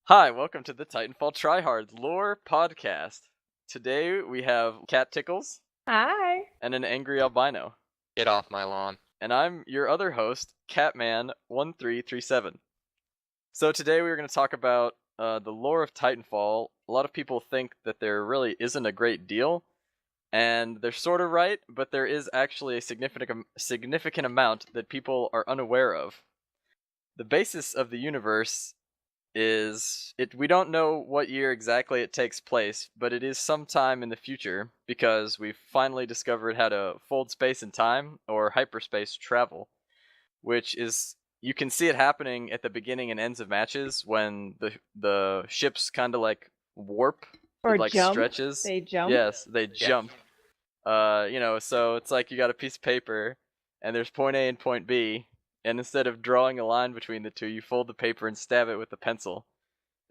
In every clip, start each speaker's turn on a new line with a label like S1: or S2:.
S1: Hi, welcome to the Titanfall Tryhard Lore Podcast. Today we have CatTickles
S2: Hi.
S1: and an angry albino.
S3: Get off my lawn.
S1: And I'm your other host, Catman1337. So today we're going to talk about the lore of Titanfall. A lot of people think that there really isn't a great deal, and they're sort of right, but there is actually a significant amount that people are unaware of. The basis of the universe we don't know what year exactly it takes place, but it is sometime in the future because we've finally discovered how to fold space and time, or hyperspace travel, which is, you can see it happening at the beginning and ends of matches when the ships kind of like warp,
S2: Or
S1: it like
S2: jump.
S1: stretches.
S2: They jump.
S1: Yes, they jump. So it's like you got a piece of paper and there's point A and point B. And instead of drawing a line between the two, you fold the paper and stab it with a pencil.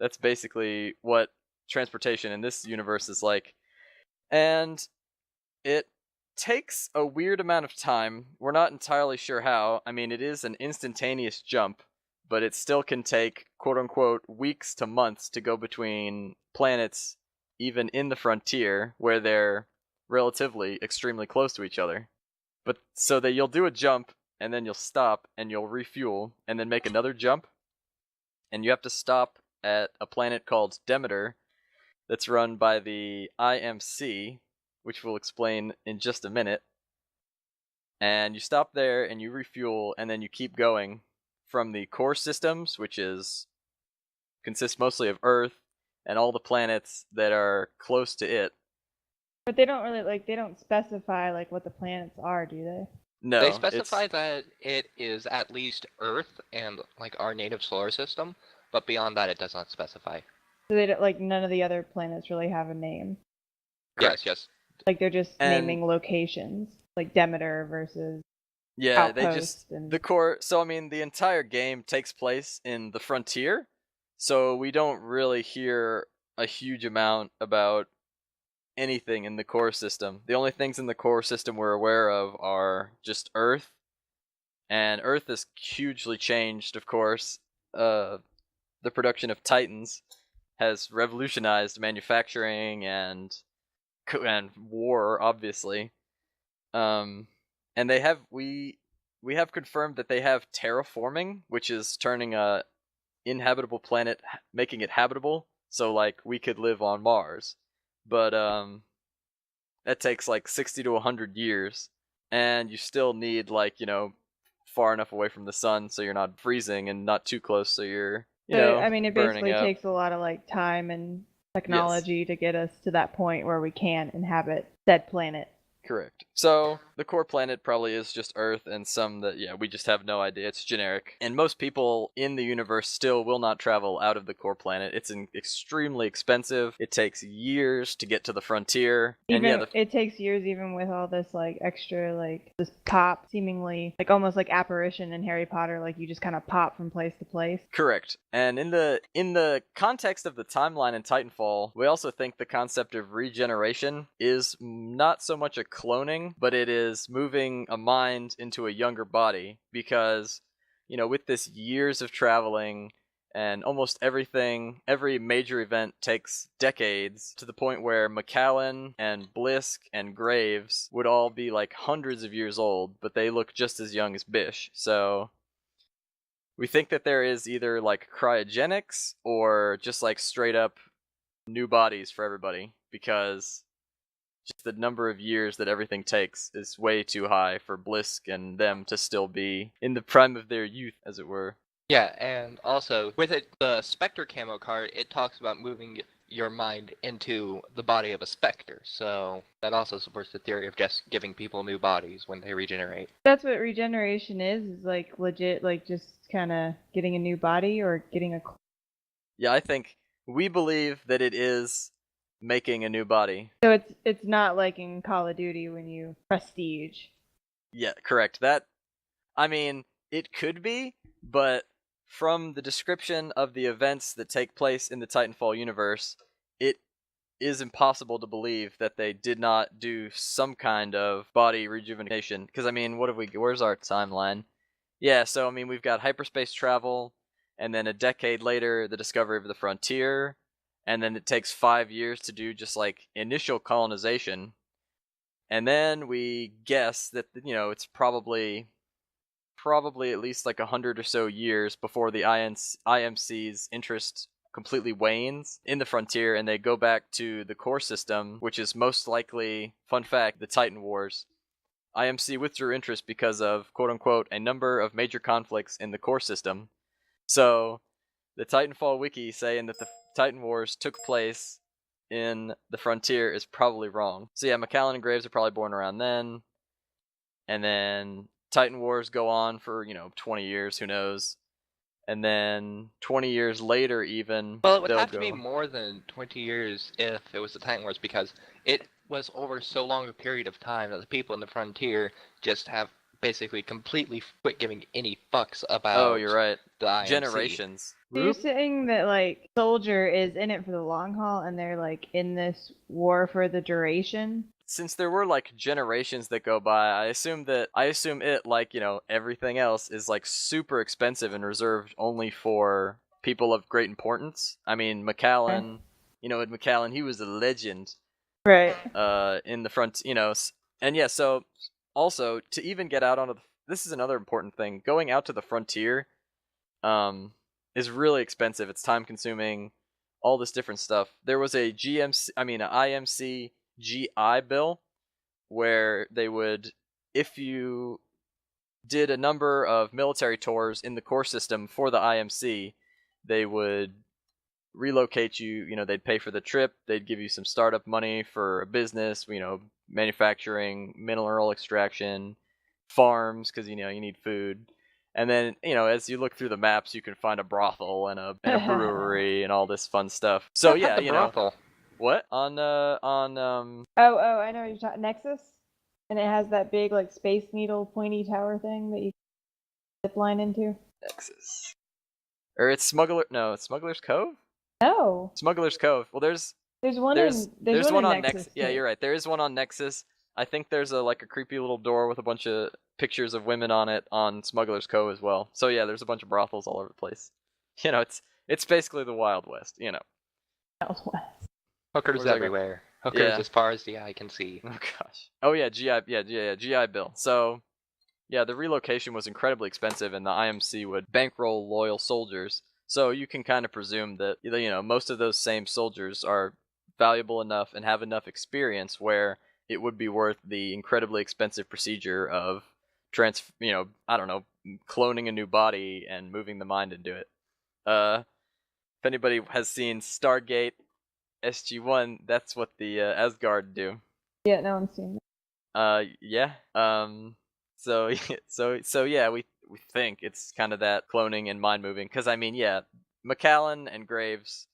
S1: That's basically what transportation in this universe is like. And it takes a weird amount of time. We're not entirely sure how. I mean, it is an instantaneous jump, but it still can take, quote-unquote, weeks to months to go between planets, even in the frontier, where they're relatively extremely close to each other. But so that you'll do a jump, and then you'll stop, and you'll refuel, and then make another jump. And you have to stop at a planet called Demeter that's run by the IMC, which we'll explain in just a minute. And you stop there, and you refuel, and then you keep going from the core systems, which consists mostly of Earth, and all the planets that are close to it.
S2: But they don't really, they don't specify, what the planets are, do they?
S1: No,
S3: They specify that it is at least Earth and, our native solar system, but beyond that it does not specify.
S2: So they don't, none of the other planets really have a name.
S1: Correct.
S3: Yes.
S2: They're just naming locations, like Demeter versus
S1: Yeah,
S2: Outpost
S1: the core. So I mean, the entire game takes place in the frontier, so we don't really hear a huge amount about anything in the core system. The only things in the core system we're aware of are just Earth, and Earth is hugely changed, of course. The production of Titans has revolutionized manufacturing and war, obviously. And we have confirmed that they have terraforming, which is turning a inhabitable planet, making it habitable. So we could live on Mars. But that takes 60 to 100 years, and you still need far enough away from the sun so you're not freezing and not too close so you're
S2: it basically
S1: up.
S2: takes a lot of time and technology to get us to that point where we can inhabit said planet.
S1: Correct. So the core planet probably is just Earth, and some that we just have no idea. It's generic. And most people in the universe still will not travel out of the core planet. It's extremely expensive. It takes years to get to the frontier.
S2: It takes years even with all this extra this pop, seemingly almost like apparition in Harry Potter, you just kind of pop from place to place.
S1: Correct. And in the context of the timeline in Titanfall, we also think the concept of regeneration is not so much a cloning, but it is moving a mind into a younger body, because with this years of traveling and almost every major event takes decades, to the point where McAllen and Blisk and Graves would all be hundreds of years old, but they look just as young as Bish. So we think that there is either cryogenics or just straight up new bodies for everybody, because just the number of years that everything takes is way too high for Blisk and them to still be in the prime of their youth, as it were.
S3: Yeah, and also, with the Spectre camo card, it talks about moving your mind into the body of a Spectre, so that also supports the theory of just giving people new bodies when they regenerate.
S2: That's what regeneration is legit, just kind of getting a new body or getting a...
S1: Yeah, I think we believe that it is making a new body.
S2: So it's not like in Call of Duty when you prestige.
S1: Yeah, correct. It could be, but from the description of the events that take place in the Titanfall universe, it is impossible to believe that they did not do some kind of body rejuvenation. Because where's our timeline? Yeah, so we've got hyperspace travel, and then a decade later, the discovery of the frontier, and then it takes 5 years to do just like initial colonization, and then we guess that it's probably at least like 100 or so years before the IMC's interest completely wanes in the frontier, and they go back to the core system, which is most likely, fun fact, the Titan Wars. IMC withdrew interest because of, quote-unquote, a number of major conflicts in the core system. So, the Titanfall wiki saying that the Titan Wars took place in the frontier is probably wrong. So yeah, McAllen and Graves are probably born around then. And then Titan Wars go on for, 20 years, who knows. And then 20 years later even,
S3: Well, it would have to be more than 20 years if it was the Titan Wars, because it was over so long a period of time that the people in the frontier just have basically completely quit giving any fucks about
S1: Oh, you're right.
S3: the IMC.
S1: Generations.
S2: So you're saying that, like, Soldier is in it for the long haul, and they're, like, in this war for the duration?
S1: Since there were, like, generations that go by, I assume it, like, everything else, is, like, super expensive and reserved only for people of great importance. I mean, McAllen, Ed McAllen, he was a legend.
S2: Right.
S1: In the front, and yeah, so, also, to even get out onto this is another important thing, going out to the frontier, is really expensive, it's time-consuming, all this different stuff. There was an IMC GI bill, where they would, if you did a number of military tours in the core system for the IMC, they would relocate you, they'd pay for the trip, they'd give you some startup money for a business, manufacturing, mineral extraction, farms, because, you need food. And then, as you look through the maps, you can find a brothel and a brewery and all this fun stuff. So yeah,
S3: brothel.
S1: What?
S2: Oh, I know what you're talking, Nexus? And it has that big, like, Space Needle pointy tower thing that you can zip line into?
S1: Nexus. Or it's Smuggler's Cove?
S2: No.
S1: Smuggler's Cove. Well, there's
S2: one on
S1: Nexus. Yeah, you're right. There is one on Nexus. I think there's a creepy little door with a bunch of pictures of women on it on Smuggler's Cove as well. So yeah, there's a bunch of brothels all over the place. It's basically the Wild West,
S2: Wild West.
S3: Hookers everywhere. Hookers as far as the eye can see.
S1: Oh gosh. Oh yeah, GI Bill. So yeah, the relocation was incredibly expensive, and the IMC would bankroll loyal soldiers. So you can kind of presume that most of those same soldiers are valuable enough and have enough experience where it would be worth the incredibly expensive procedure of cloning a new body and moving the mind into it. If anybody has seen Stargate SG-1, that's what the Asgard do.
S2: Yeah, no one's seen
S1: that. Yeah. So yeah, we think it's kind of that cloning and mind moving, because McAllen and Graves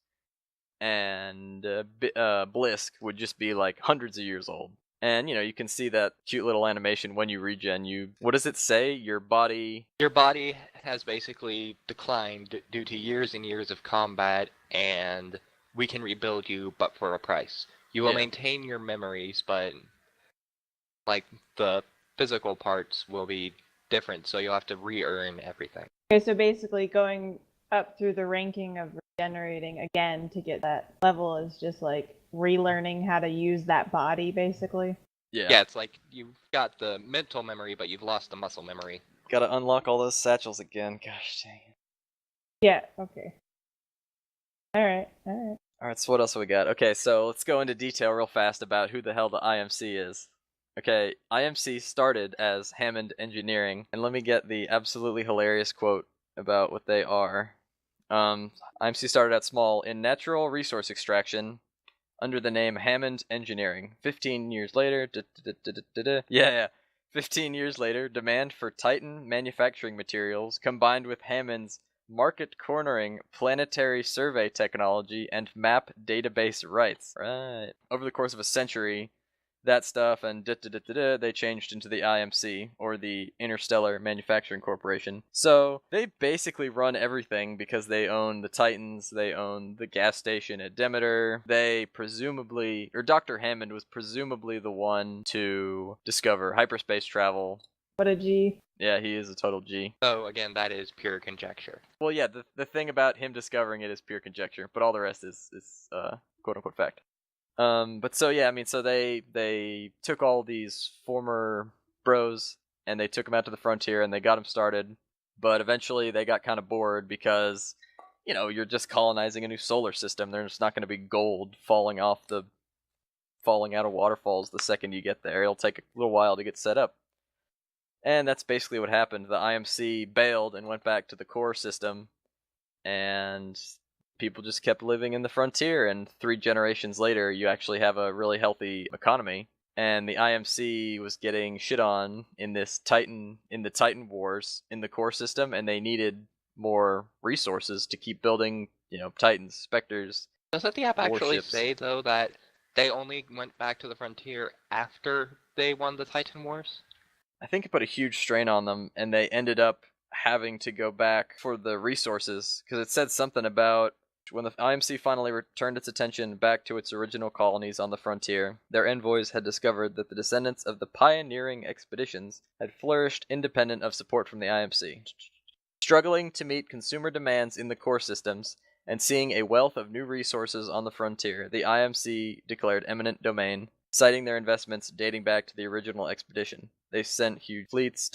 S1: and Blisk would just be like hundreds of years old, and you can see that cute little animation when you regen. What does it say? Your body
S3: has basically declined due to years and years of combat, and we can rebuild you, but for a price. You will maintain your memories, but like the physical parts will be different, so you'll have to re-earn everything.
S2: Okay, so basically going up through the ranking of regenerating again to get that level is just like relearning how to use that body, basically.
S3: Yeah, it's like you've got the mental memory, but you've lost the muscle memory.
S1: Gotta unlock all those satchels again. Gosh dang it.
S2: Yeah, okay. Alright.
S1: Alright, so what else have we got? Okay, so let's go into detail real fast about who the hell the IMC is. Okay, IMC started as Hammond Engineering, and let me get the absolutely hilarious quote about what they are. IMC started out small in natural resource extraction under the name Hammond Engineering. 15 years later, 15 years later, demand for Titan manufacturing materials combined with Hammond's market cornering planetary survey technology and map database rights. Right. Over the course of a century, that stuff and they changed into the IMC, or the Interstellar Manufacturing Corporation. So they basically run everything because they own the Titans, they own the gas station at Demeter. They presumably, or Dr. Hammond was presumably the one to discover hyperspace travel.
S2: What a G.
S1: Yeah, he is a total G.
S3: So again, that is pure conjecture.
S1: Well, yeah, the thing about him discovering it is pure conjecture, but all the rest is quote unquote fact. But so yeah, I mean, so they took all these former bros and they took them out to the frontier and they got them started, but eventually they got kind of bored because, you know, you're just colonizing a new solar system. There's not going to be gold falling out of waterfalls the second you get there. It'll take a little while to get set up. And that's basically what happened. The IMC bailed and went back to the core system, and people just kept living in the frontier, and 3 generations later, you actually have a really healthy economy. And the IMC was getting shit on in the Titan Wars in the core system, and they needed more resources to keep building, you know, Titans, Spectres.
S3: Doesn't the app actually
S1: warships.
S3: say, though, that they only went back to the frontier after they won the Titan Wars?
S1: I think it put a huge strain on them, and they ended up having to go back for the resources, because it said something about when the IMC finally returned its attention back to its original colonies on the frontier, their envoys had discovered that the descendants of the pioneering expeditions had flourished independent of support from the IMC. Struggling to meet consumer demands in the core systems, and seeing a wealth of new resources on the frontier, the IMC declared eminent domain, citing their investments dating back to the original expedition. They sent huge fleets,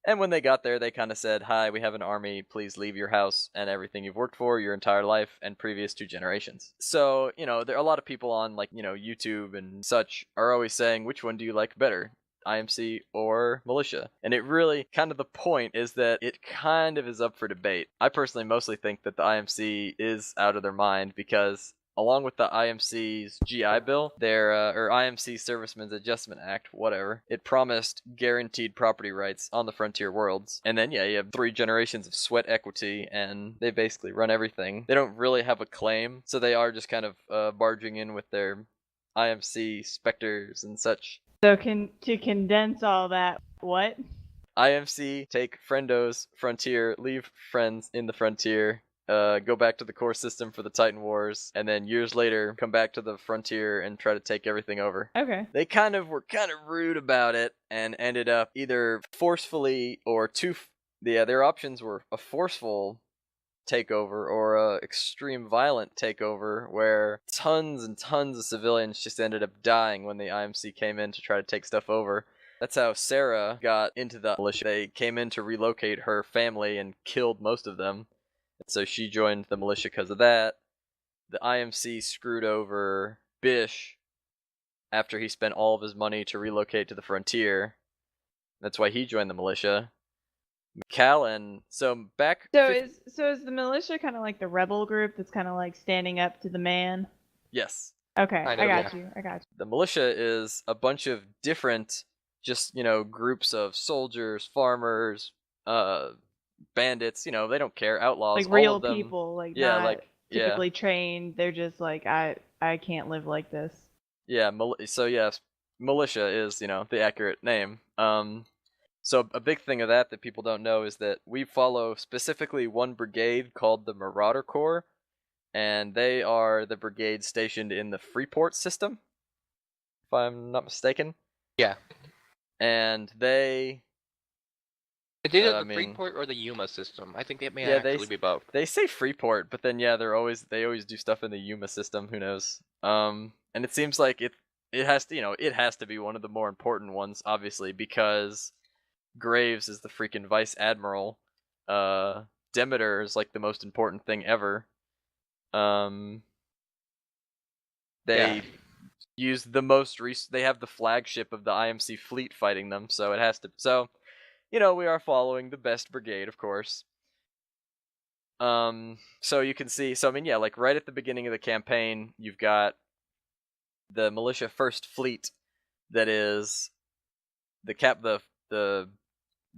S1: and when they got there, they kind of said, "Hi, we have an army, please leave your house and everything you've worked for your entire life and previous 2 generations." So, you know, there are a lot of people on, like, you know, YouTube and such are always saying, which one do you like better, IMC or militia? And it really, kind of the point is that it kind of is up for debate. I personally mostly think that the IMC is out of their mind because along with the IMC's GI Bill, or IMC Servicemen's Adjustment Act, whatever, it promised guaranteed property rights on the frontier worlds. And then, yeah, you have 3 generations of sweat equity, and they basically run everything. They don't really have a claim, so they are just kind of barging in with their IMC Spectres and such.
S2: So to condense all that, what?
S1: IMC take friendos, frontier, leave friends in the frontier, go back to the core system for the Titan Wars, and then years later come back to the frontier and try to take everything over.
S2: Okay.
S1: They were kind of rude about it and ended up either forcefully or their options were a forceful takeover or a extreme violent takeover where tons and tons of civilians just ended up dying when the IMC came in to try to take stuff over. That's how Sarah got into the militia. They came in to relocate her family and killed most of them. And so she joined the militia because of that. The IMC screwed over Bish after he spent all of his money to relocate to the frontier. That's why he joined the militia. Macallan, so
S2: is the militia kind of like the rebel group that's kind of like standing up to the man?
S1: Yes.
S2: Okay,
S3: I know,
S2: I got
S3: yeah.
S2: you.
S1: The militia is a bunch of different, just, you know, groups of soldiers, farmers, bandits, you know, they don't care, outlaws,
S2: Like real
S1: all of them.
S2: people, like
S1: Yeah,
S2: not
S1: like, yeah.
S2: typically trained. They're just like, I can't live like this.
S1: Yeah, so yes, militia is, you know, the accurate name. So a big thing of that people don't know is that we follow specifically one brigade called the Marauder Corps, and they are the brigade stationed in the Freeport system, if I'm not mistaken.
S3: Yeah.
S1: And they...
S3: It's either the Freeport or the Yuma system. I think it may actually be both.
S1: They say Freeport, but then yeah, they always do stuff in the Yuma system. Who knows? And it seems like it has to, you know, it has to be one of the more important ones, obviously, because Graves is the freaking vice admiral. Demeter is like the most important thing ever. They use the most they have the flagship of the IMC fleet fighting them, so it has to. So, you know, we are following the best brigade, of course. So you can see, so I mean, yeah, like right at the beginning of the campaign, you've got the militia first fleet that is the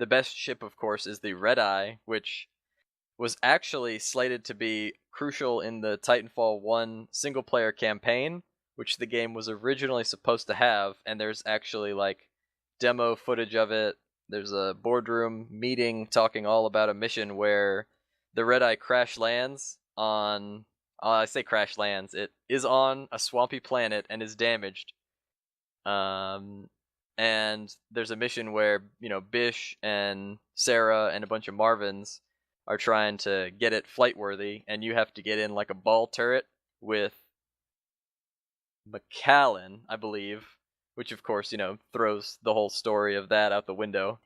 S1: best ship, of course, is the Red Eye, which was actually slated to be crucial in the Titanfall 1 single-player campaign, which the game was originally supposed to have, and there's actually, like, demo footage of it. There's a boardroom meeting talking all about a mission where the Red Eye crash lands on... I say crash lands. It is on a swampy planet and is damaged. and there's a mission where, Bish and Sarah and a bunch of Marvins are trying to get it flight worthy, and you have to get in like a ball turret with McAllen, I believe, which of course, throws the whole story of that out the window.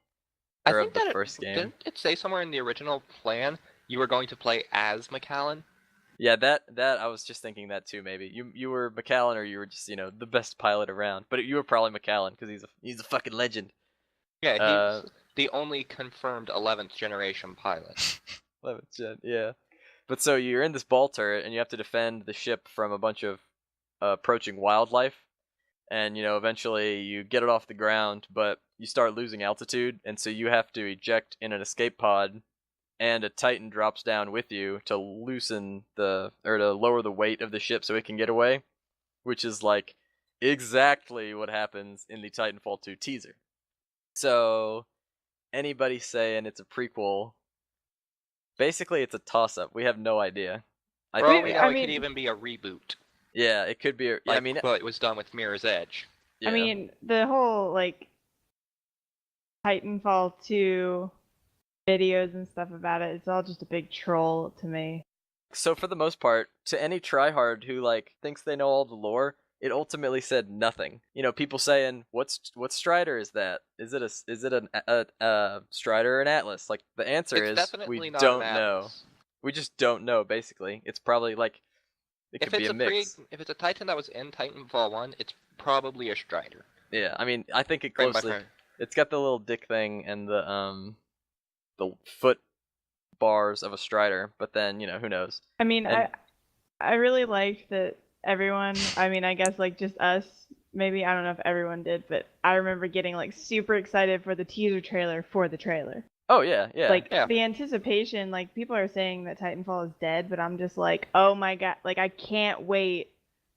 S3: I
S1: Or
S3: think
S1: of the
S3: that
S1: first game.
S3: Didn't it say somewhere in the original plan you were going to play as McAllen?
S1: Yeah, that I was just thinking that too. Maybe you were McAllen, or you were just the best pilot around. But you were probably McAllen because he's a fucking legend.
S3: Yeah, he's the only confirmed 11th generation pilot.
S1: 11th gen, yeah. But so you're in this ball turret, and you have to defend the ship from a bunch of approaching wildlife. And eventually you get it off the ground, but you start losing altitude, and so you have to eject in an escape pod, and a Titan drops down with you to lower the weight of the ship so it can get away, which is like exactly what happens in the Titanfall 2 teaser. So anybody saying it's a prequel, basically it's a toss-up. We have no idea.
S3: It could even be a reboot.
S1: Yeah, it could be.
S3: It was done with Mirror's Edge.
S2: Yeah. I mean, the whole Titanfall 2 videos and stuff about it, it's all just a big troll to me.
S1: So for the most part, to any tryhard who thinks they know all the lore, it ultimately said nothing. People saying, what Strider is that? Is it a Strider or an Atlas? The answer is we don't know. We just don't know. Basically, it's probably it could be a mix.
S3: If it's a Titan that was in Titanfall 1, it's probably a Strider.
S1: Yeah, I mean, I think it closely. It's got the little dick thing and the foot bars of a Strider, but then who knows?
S2: I mean, I really liked that everyone. I mean, I guess just us. Maybe I don't know if everyone did, but I remember getting super excited for the teaser trailer for the trailer.
S1: Oh yeah.
S2: The anticipation, people are saying that Titanfall is dead, but I'm just oh my god, I can't wait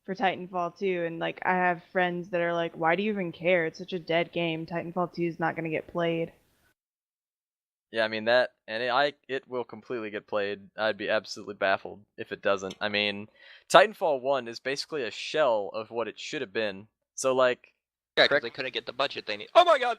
S2: for Titanfall 2, and I have friends that are why do you even care? It's such a dead game. Titanfall 2 is not going to get played.
S1: Yeah, I mean that, and it will completely get played. I'd be absolutely baffled if it doesn't. I mean, Titanfall 1 is basically a shell of what it should have been. So
S3: yeah, because they couldn't get the budget they need. Oh my god!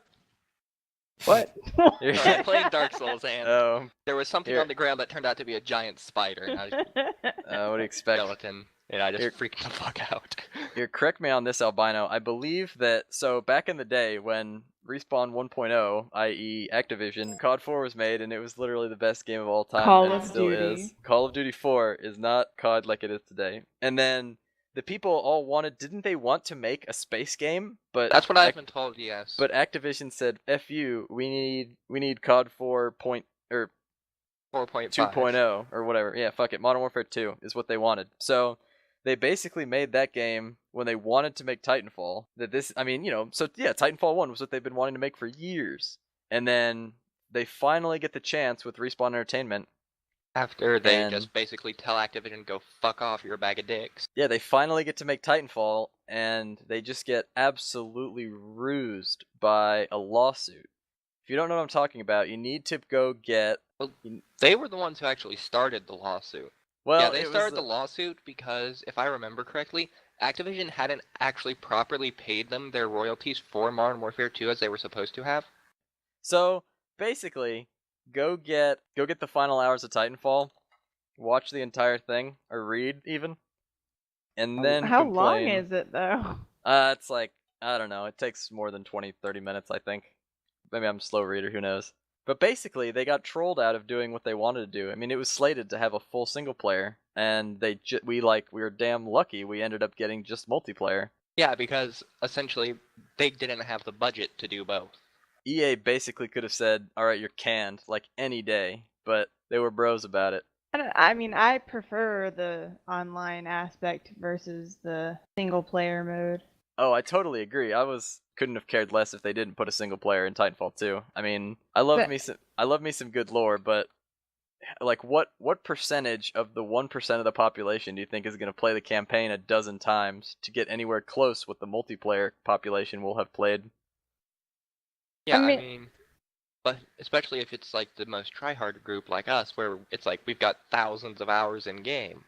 S1: What?
S3: I'm playing Dark Souls, and there was something on the ground that turned out to be a giant spider. And
S1: what do you expect?
S3: Skeleton, and I just freaked the fuck out.
S1: Here, correct me on this, Albino. I believe that, back in the day when Respawn 1.0, i.e. Activision, COD 4 was made, and it was literally the best game of all time.
S2: Call of
S1: still
S2: Duty.
S1: Is. Call of Duty 4 is not COD like it is today. And then the people all didn't they want to make a space game? But
S3: that's what I've been told, yes.
S1: But Activision said, "F you, we need COD 4.0 2.0 or whatever. Yeah, fuck it. Modern Warfare 2 is what they wanted." So they basically made that game when they wanted to make Titanfall. Titanfall 1 was what they've been wanting to make for years. And then they finally get the chance with Respawn Entertainment.
S3: After they just basically tell Activision, go fuck off, you're a bag of dicks.
S1: Yeah, they finally get to make Titanfall, and they just get absolutely rused by a lawsuit. If you don't know what I'm talking about, you need to go get...
S3: Well, they were the ones who actually started the lawsuit.
S1: Well,
S3: yeah, they started the lawsuit because, if I remember correctly, Activision hadn't actually properly paid them their royalties for Modern Warfare 2 as they were supposed to have.
S1: So, basically, go get the final hours of Titanfall, watch the entire thing, or read even, and then
S2: How
S1: complain.
S2: long is it, though?
S1: It's I don't know, it takes more than 20-30 minutes, I think. Maybe I'm a slow reader, who knows. But basically, they got trolled out of doing what they wanted to do. I mean, it was slated to have a full single player, and we were damn lucky we ended up getting just multiplayer.
S3: Yeah, because essentially they didn't have the budget to do both.
S1: EA basically could have said, "Alright, you're canned," any day, but they were bros about it.
S2: I prefer the online aspect versus the single player mode.
S1: Oh, I totally agree. Couldn't have cared less if they didn't put a single player in Titanfall 2. I mean, I love me some good lore, but what percentage of the 1% of the population do you think is going to play the campaign a dozen times to get anywhere close what the multiplayer population will have played?
S3: Yeah, I mean, but especially if it's the most tryhard group like us, where it's we've got thousands of hours in game.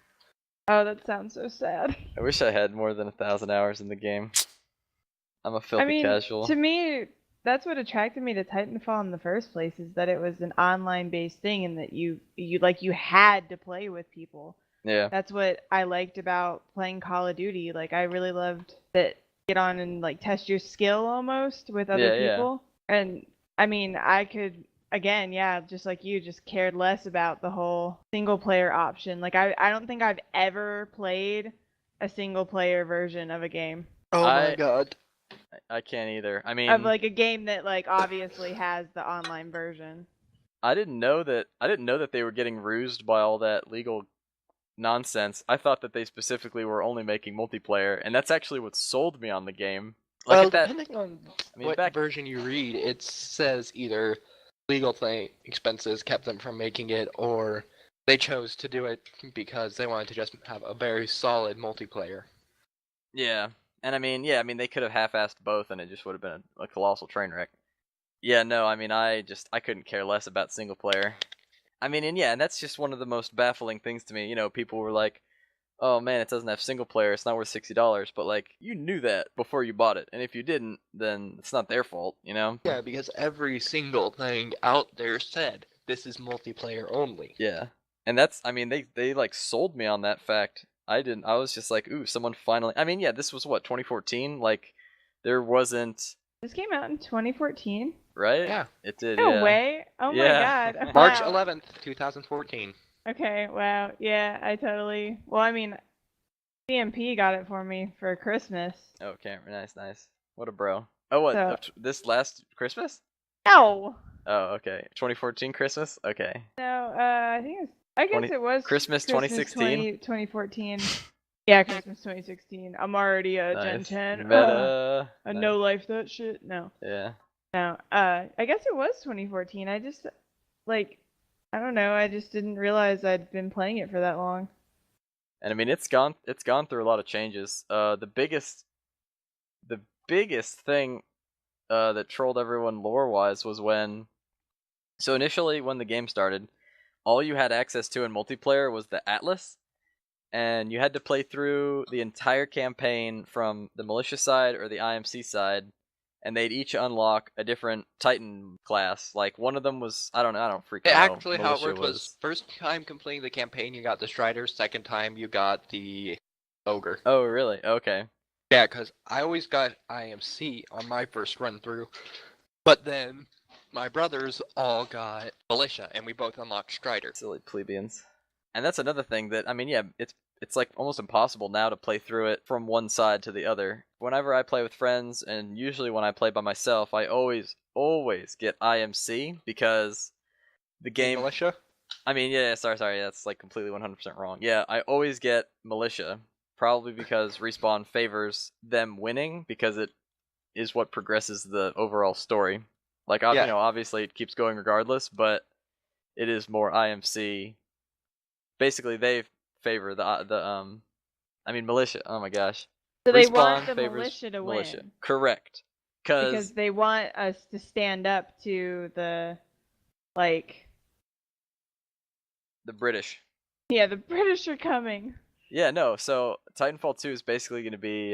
S2: Oh, that sounds so sad.
S1: I wish I had more than 1,000 hours in the game. I'm a filthy casual.
S2: To me, that's what attracted me to Titanfall in the first place, is that it was an online-based thing and that you had to play with people.
S1: Yeah.
S2: That's what I liked about playing Call of Duty. Like, I really loved that get on and like test your skill almost with other people. And I mean, I could again, just like you, just cared less about the whole single player option. Like I don't think I've ever played a single player version of a game.
S3: Oh my god.
S1: I can't either. I mean,
S2: of like a game that like obviously has the online version.
S1: I didn't know that they were getting rused by all that legal nonsense. I thought that they specifically were only making multiplayer, and that's actually what sold me on the game. Like
S3: well, depending on what version you read, it says either legal expenses kept them from making it, or they chose to do it because they wanted to just have a very solid multiplayer.
S1: Yeah, and I mean, they could have half-assed both, and it just would have been a colossal train wreck. Yeah, no, I mean, I couldn't care less about single player. I mean, and that's just one of the most baffling things to me. You know, people were like, "Oh man, it doesn't have single player. It's not worth $60." But like, you knew that before you bought it, and if you didn't, then it's not their fault, you know?
S3: Yeah, because every single thing out there said this is multiplayer only.
S1: Yeah, and that's, I mean, they like sold me on that fact. I didn't. I was just like, ooh, someone finally. I mean, yeah, this was what, 2014. Like, there wasn't.
S2: This came out in 2014.
S1: Right?
S3: Yeah.
S1: It did,
S2: No way. Oh my god.
S3: March 11th, 2014.
S2: Okay, wow. Yeah, I totally... Well, I mean, CMP got it for me for Christmas.
S1: Oh, Cameron. Nice. What a bro. Oh, what?
S2: So...
S1: This last Christmas?
S2: No!
S1: Oh, okay. 2014 Christmas? Okay.
S2: No, I think it was... I guess it was...
S1: Christmas 2016?
S2: 2014. Yeah, Christmas 2016. I'm already a
S1: nice.
S2: Gen 10.
S1: Meta.
S2: A no life that shit? No.
S1: Yeah.
S2: No. I guess it was 2014. I just, like, I don't know. I just didn't realize I'd been playing it for that long.
S1: And I mean, it's gone through a lot of changes. The biggest thing that trolled everyone lore-wise was when... So initially, when the game started, all you had access to in multiplayer was the Atlas. And you had to play through the entire campaign from the militia side or the IMC side, and they'd each unlock a different Titan class. Like, one of them was, I don't freaking know.
S3: Actually, how it worked was first time completing the campaign, you got the Strider. Second time, you got the Ogre.
S1: Oh, really? Okay.
S3: Yeah, because I always got IMC on my first run through, but then my brothers all got Militia, and we both unlocked Strider.
S1: Silly plebeians. And that's another thing that, I mean, yeah, it's like almost impossible now to play through it from one side to the other. Whenever I play with friends, and usually when I play by myself, I always get IMC because the game...
S3: Militia?
S1: I mean, yeah, sorry, that's like completely 100% wrong. Yeah, I always get Militia, probably because Respawn favors them winning, because it is what progresses the overall story. Like, you know, obviously it keeps going regardless, but it is more IMC. Basically, they favor Militia. Oh my gosh.
S2: So
S1: Respawn
S2: they want the
S1: favors
S2: militia to win.
S1: Correct.
S2: Because they want us to stand up to the, like...
S1: The British.
S2: Yeah, the British are coming.
S1: Yeah, no, so Titanfall 2 is basically going to be...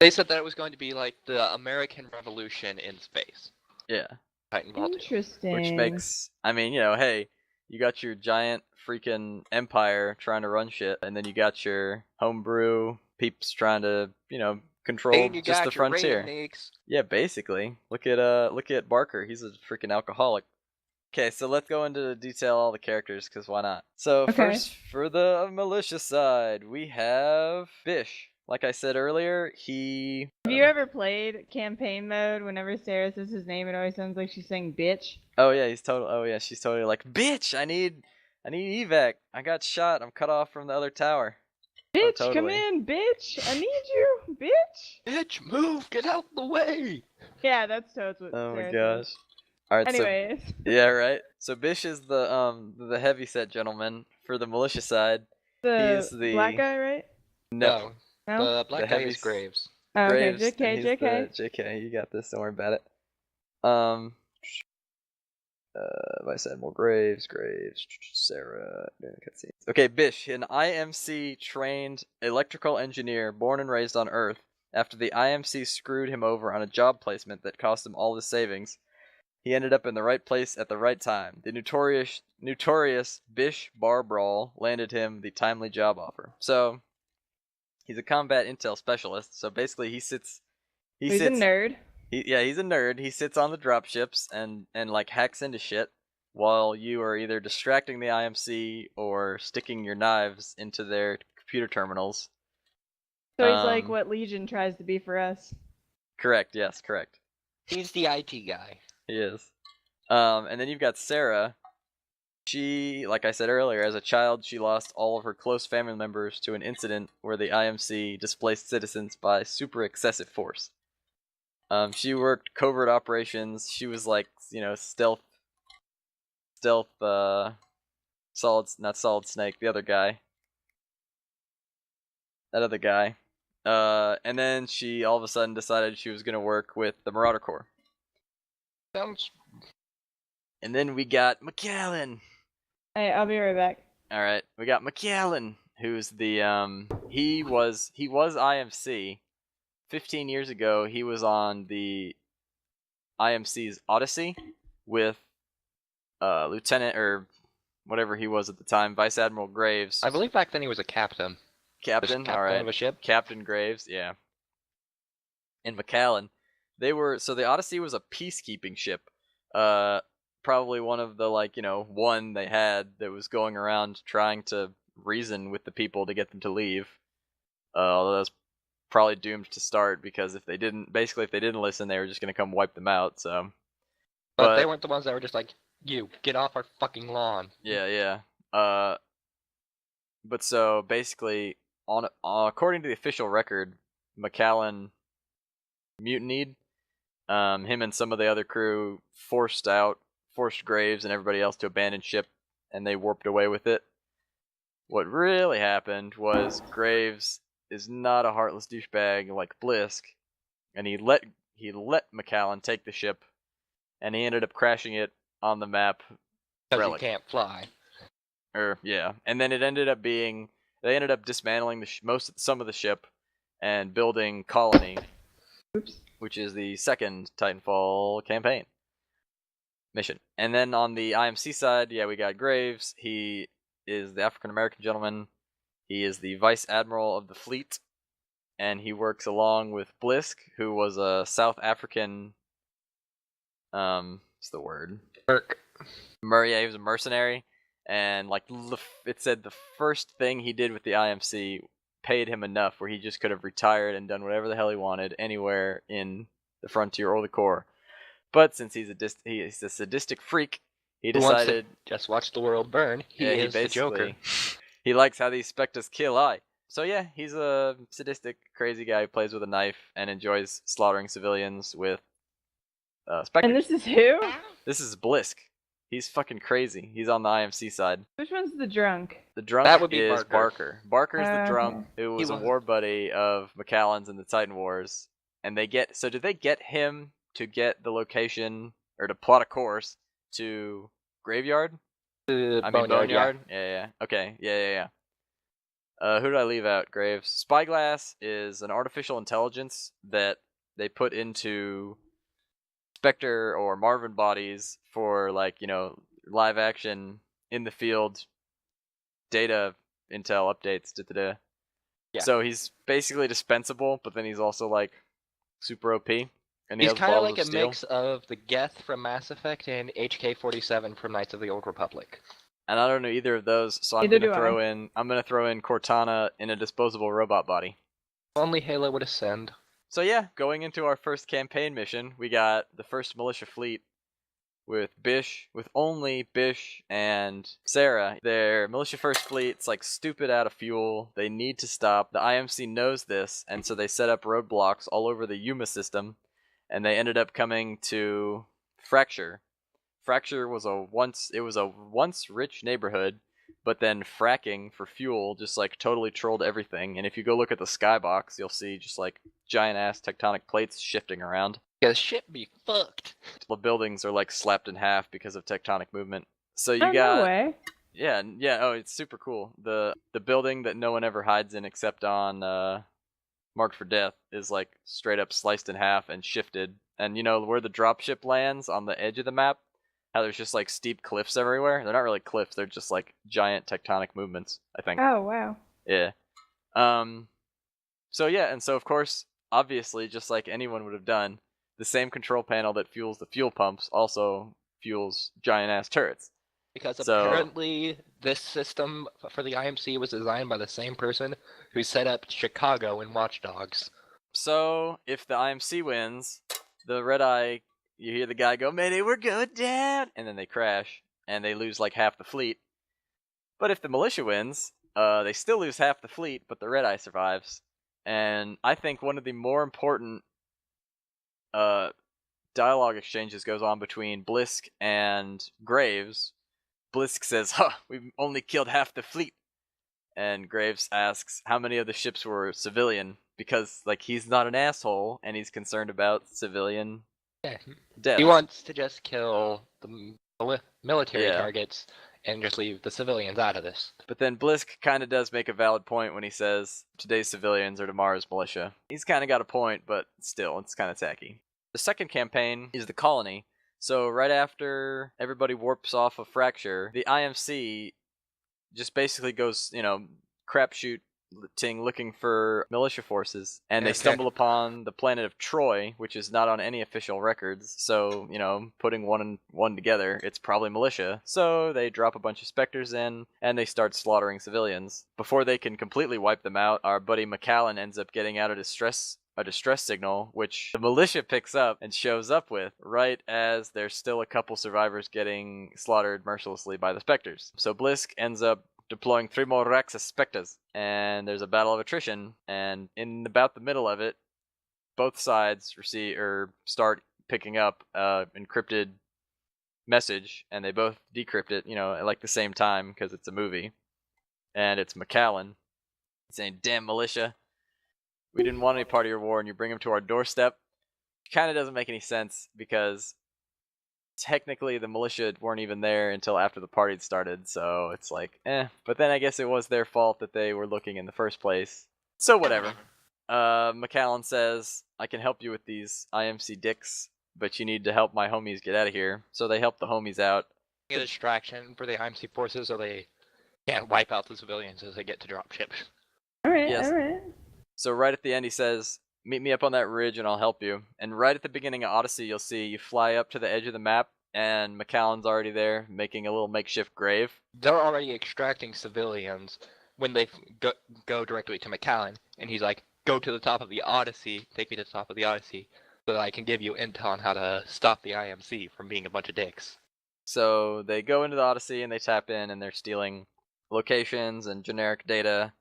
S3: They said that it was going to be like the American Revolution in space.
S1: Yeah.
S3: Titanfall 2.
S2: Interesting.
S1: Which makes... I mean, you know, hey... You got your giant freaking empire trying to run shit, and then you got your homebrew peeps trying to, you know, control just the frontier. Yeah, basically. Look at Barker. He's a freaking alcoholic. Okay, so let's go into detail all the characters, because why not? So first, for the militia side, we have Bish. Like I said earlier, he...
S2: Have you ever played campaign mode? Whenever Sarah says his name, it always sounds like she's saying bitch.
S1: Oh yeah, she's totally like, bitch, I need evac. I got shot. I'm cut off from the other tower.
S2: Bitch, totally. Come in, bitch. I need you, bitch.
S3: Bitch, move, get out the way.
S2: Yeah, that's what
S1: Oh
S2: Sarah
S1: my gosh.
S2: says.
S1: All right.
S2: Anyways.
S1: So, yeah, right. So Bish is the heavyset gentleman for the militia side.
S2: He's the black guy, right?
S1: No.
S3: The black guy is Graves.
S2: Oh, okay,
S1: Graves,
S2: JK.
S1: JK, you got this. Don't worry about it. I said more Graves, Sarah, cutscenes. Okay, Bish, an IMC trained electrical engineer born and raised on Earth, After the IMC screwed him over on a job placement that cost him all his savings, he ended up in the right place at the right time. The notorious Bish Bar Brawl landed him the timely job offer. So, he's a combat intel specialist. So basically, he's a
S2: nerd.
S1: He's a nerd. He sits on the dropships and like hacks into shit while you are either distracting the IMC or sticking your knives into their computer terminals.
S2: So he's like what Legion tries to be for us.
S1: Correct. Yes, correct.
S3: He's the IT guy.
S1: He is. And then you've got Sarah. She, like I said earlier, as a child, she lost all of her close family members to an incident where the IMC displaced citizens by super excessive force. She worked covert operations. She was like, stealth, not Solid Snake, the other guy. That other guy. And then she all of a sudden decided she was going to work with the Marauder Corps.
S3: Sounds.
S1: And then we got McAllen.
S2: Hey, I'll be right back.
S1: All right, we got McAllen, who's the he was IMC. 15 years ago, he was on the IMC's Odyssey with Lieutenant or whatever he was at the time, Vice Admiral Graves.
S3: I believe back then he was a captain.
S1: Captain, all right.
S3: Of a ship.
S1: Captain Graves, yeah. And McAllen, so the Odyssey was a peacekeeping ship. Probably one of the one they had that was going around trying to reason with the people to get them to leave. Although that was probably doomed to start because if they didn't listen, they were just gonna come wipe them out. So,
S3: but they weren't the ones that were just like, "You get off our fucking lawn."
S1: Yeah. But so basically, according to the official record, McAllen mutinied. Him and some of the other crew forced Graves and everybody else to abandon ship, and they warped away with it. What really happened was Graves is not a heartless douchebag like Blisk, and he let McAllen take the ship, and he ended up crashing it on the map.
S3: Because he can't fly.
S1: And then they ended up dismantling some of the ship and building Colony.
S2: Oops.
S1: Which is the second Titanfall campaign mission. And then on the IMC side, we got Graves. He is the African-American gentleman. He is the Vice Admiral of the fleet. And he works along with Blisk, who was a South African... what's the word?
S3: Merc.
S1: He was a mercenary. And it said the first thing he did with the IMC paid him enough where he just could have retired and done whatever the hell he wanted anywhere in the Frontier or the Corps. But since he's a sadistic freak, he decided
S3: just watch the world burn. He is the Joker.
S1: He likes how these Spectres kill. So yeah, he's a sadistic, crazy guy who plays with a knife and enjoys slaughtering civilians with Spectres.
S2: And this is who?
S1: This is Blisk. He's fucking crazy. He's on the IMC side.
S2: Which one's the drunk?
S1: The drunk
S3: that would be
S1: is Barker. Barker's the drunk who was
S3: He
S1: a
S3: was.
S1: war buddy of McAllen's in the Titan Wars. And did they get him to get the location or to plot a course to Graveyard?
S3: Boneyard.
S1: Yeah. Okay. Yeah. Who did I leave out? Graves. Spyglass is an artificial intelligence that they put into Spectre or Marvin bodies for live action in the field data intel updates.
S3: Yeah.
S1: So he's basically dispensable, but then he's also super OP. And
S3: He's
S1: kind of
S3: like a mix of the Geth from Mass Effect and HK-47 from Knights of the Old Republic.
S1: And I don't know either of those, so I'm gonna throw in Cortana in a disposable robot body.
S3: Only Halo would ascend.
S1: So yeah, going into our first campaign mission, we got the first militia fleet with only Bish and Sarah. Their militia first fleet's stupid out of fuel. They need to stop. The IMC knows this, and so they set up roadblocks all over the Yuma system, and they ended up coming to Fracture. Fracture was a once rich neighborhood, but then fracking for fuel just totally trolled everything. And if you go look at the skybox, you'll see just giant ass tectonic plates shifting around.
S3: Yeah, shit be fucked.
S1: The buildings are slapped in half because of tectonic movement. So you got
S2: No way.
S1: Yeah. Oh, it's super cool. The building that no one ever hides in except on marked for death, is like straight up sliced in half and shifted. And you know where the dropship lands on the edge of the map? How there's just like steep cliffs everywhere? They're not really cliffs, they're just like giant tectonic movements, I think.
S2: Oh, wow.
S1: Yeah. So yeah, and so of course, obviously, just like anyone would have done, the same control panel that fuels the fuel pumps also fuels giant-ass turrets.
S3: Because
S1: So-
S3: apparently this system for the IMC was designed by the same person who set up Chicago in Watch Dogs.
S1: So, if the IMC wins, the Red Eye, you hear the guy go, "Mayday, we're going down!" And then they crash, and they lose like half the fleet. But if the militia wins, they still lose half the fleet, but the Red Eye survives. And I think one of the more important dialogue exchanges goes on between Blisk and Graves. Blisk says, "Huh, we've only killed half the fleet." And Graves asks how many of the ships were civilian, because like he's not an asshole and he's concerned about civilian
S3: Yeah,
S1: death.
S3: he wants to just kill the military
S1: Yeah.
S3: targets and just leave the civilians out of this.
S1: But then Blisk kind of does make a valid point when he says today's civilians are tomorrow's militia. He's kind of got a point, but still, it's kind of tacky. The second campaign is the colony. So right after everybody warps off of Fracture, the IMC just basically goes, crapshooting looking for militia forces, and they
S3: Okay.
S1: stumble upon the planet of Troy, which is not on any official records. So, putting one and one together, it's probably militia. So they drop a bunch of Spectres in, and they start slaughtering civilians. Before they can completely wipe them out, our buddy McAllen ends up getting out a distress signal, which the militia picks up and shows up with right as there's still a couple survivors getting slaughtered mercilessly by the Spectres. So Blisk ends up deploying 3 more racks of Spectres, and there's a battle of attrition, and in about the middle of it, both sides start picking up encrypted message, and they both decrypt it, at like the same time, because it's a movie. And it's McAllen saying, "Damn militia, we didn't want any part of your war, and you bring them to our doorstep." Kind of doesn't make any sense, because technically the militia weren't even there until after the party had started, so it's like, But then I guess it was their fault that they were looking in the first place. So whatever. McAllen says, "I can help you with these IMC dicks, but you need to help my homies get out of here." So they help the homies out.
S3: A distraction for the IMC forces so they can't wipe out the civilians as they get to drop ships.
S2: Alright,
S1: Yes.
S2: alright.
S1: So right at the end he says, "Meet me up on that ridge and I'll help you." And right at the beginning of Odyssey, you'll see you fly up to the edge of the map, and McAllen's already there, making a little makeshift grave.
S3: They're already extracting civilians when they go directly to McAllen, and he's like, "Go to the top of the Odyssey, take me to the top of the Odyssey, so that I can give you intel on how to stop the IMC from being a bunch of dicks."
S1: So they go into the Odyssey and they tap in, and they're stealing locations and generic data,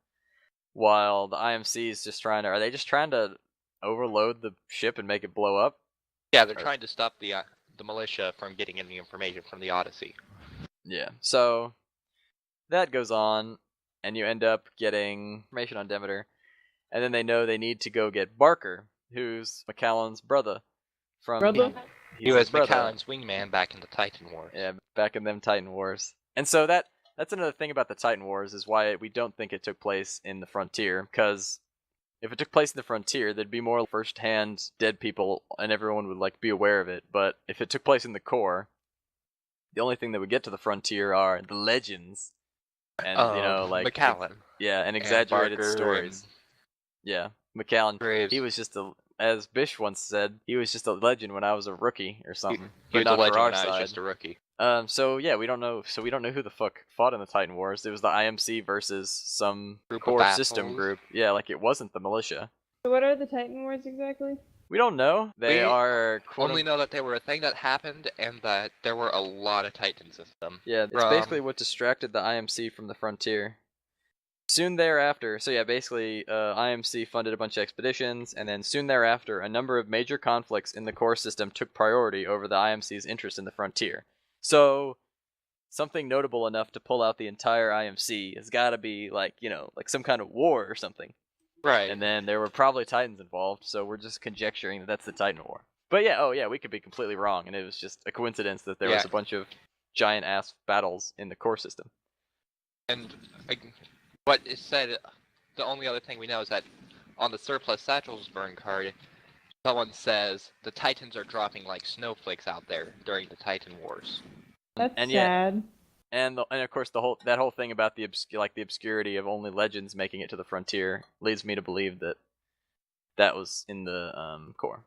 S1: while the IMC is just trying to... Are they just trying to overload the ship and make it blow up?
S3: Yeah, they're trying to stop the militia from getting any information from the Odyssey.
S1: Yeah. So that goes on, and you end up getting information on Demeter, and then they know they need to go get Barker, who's McAllen's brother.
S2: Brother?
S3: He
S1: He's
S3: was
S1: his brother.
S3: McAllen's wingman back in the Titan War.
S1: Yeah, back in them Titan Wars. And so that's another thing about the Titan Wars, is why we don't think it took place in the Frontier, because if it took place in the Frontier, there'd be more first-hand dead people, and everyone would be aware of it. But if it took place in the core, the only thing that would get to the Frontier are the legends, and
S3: McAllen.
S1: and exaggerated
S3: Barker
S1: stories. Yeah, McAllen.
S3: Graves.
S1: He was just as Bish once said, he was just a legend when I was a rookie or something.
S3: He was
S1: but
S3: a
S1: not
S3: legend
S1: for our
S3: when I was
S1: side.
S3: just a rookie.
S1: So yeah, we don't know. So we don't know who the fuck fought in the Titan Wars. It was the IMC versus some
S3: Group of
S1: core system
S3: assholes.
S1: group. Yeah, like it wasn't the militia.
S2: So what are the Titan Wars exactly?
S1: We don't know. They
S3: We
S1: are
S3: Only know that they were a thing that happened and that there were a lot of Titan system.
S1: Yeah, it's basically what distracted the IMC from the Frontier. Soon thereafter, so yeah, basically, IMC funded a bunch of expeditions, and then soon thereafter, a number of major conflicts in the core system took priority over the IMC's interest in the Frontier. So, something notable enough to pull out the entire IMC has got to be like some kind of war or something.
S3: Right.
S1: And then there were probably Titans involved, so we're just conjecturing that that's the Titan War. But yeah, we could be completely wrong, and it was just a coincidence that there was a bunch of giant-ass battles in the core system.
S3: And what is said, the only other thing we know is that on the surplus satchels burn card, someone says the Titans are dropping like snowflakes out there during the Titan Wars.
S2: That's
S1: And yet-
S2: sad.
S1: And of course that whole thing about the obscurity of only legends making it to the frontier leads me to believe that was in the core.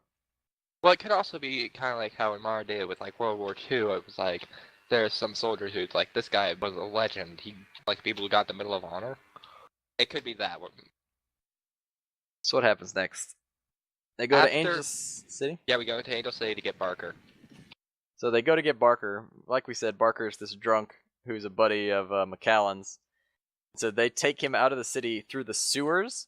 S3: Well, it could also be kind of like how in modern day with like World War II, it was like there's some soldiers who's like, this guy was a legend. He like people who got the Medal of Honor. It could be that.
S1: So what happens next? They go to
S3: After-
S1: Angel City.
S3: Yeah, we go to Angel City to get Barker.
S1: So they go to get Barker. Like we said, Barker's this drunk who's a buddy of McAllen's. So they take him out of the city through the sewers,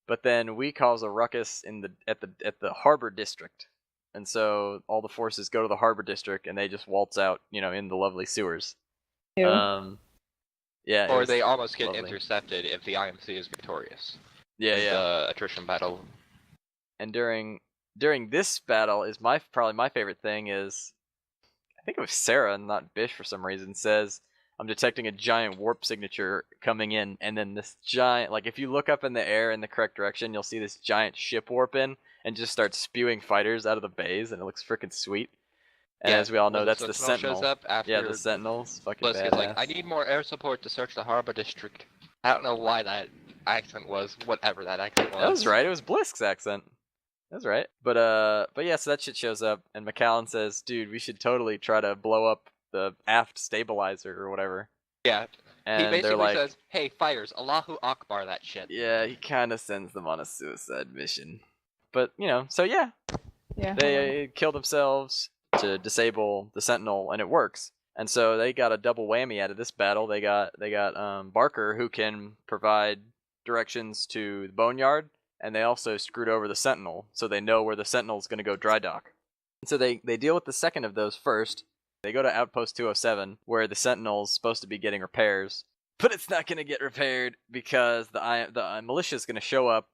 S1: but then we cause a ruckus at the harbor district. And so all the forces go to the harbor district and they just waltz out, in the lovely sewers.
S2: Ew.
S1: Yeah. it
S3: Or
S1: was
S3: they almost get
S1: lovely.
S3: intercepted if the IMC is victorious.
S1: Yeah,
S3: in
S1: yeah.
S3: the attrition battle.
S1: And during this battle is probably my favorite thing is, I think it was Sarah, not Bish for some reason, says, I'm detecting a giant warp signature coming in, and then this giant, like if you look up in the air in the correct direction, you'll see this giant ship warp in and just start spewing fighters out of the bays, and it looks freaking sweet. And as we all know,
S3: when
S1: that's the
S3: Sentinel
S1: Sentinel.
S3: shows up after
S1: Yeah, the Sentinel's fucking
S3: Blisk
S1: badass.
S3: is like, I need more air support to search the harbor district. I don't know why that accent was, whatever that accent was.
S1: That was right. It was Blisk's accent. That's right. But yeah, so that shit shows up, and McAllen says, "Dude, we should totally try to blow up the aft stabilizer or whatever."
S3: Yeah.
S1: And
S3: He basically
S1: they're like,
S3: says, hey, fighters, Allahu Akbar that shit.
S1: yeah, he kind of sends them on a suicide mission. But so yeah,
S2: Yeah.
S1: they kill themselves to disable the Sentinel, and it works. And so they got a double whammy out of this battle. They got Barker, who can provide directions to the Boneyard, and they also screwed over the Sentinel, so they know where the Sentinel's going to go dry dock. And so they deal with the second of those first. They go to Outpost 207, where the Sentinel's supposed to be getting repairs, but it's not going to get repaired because the militia's going to show up,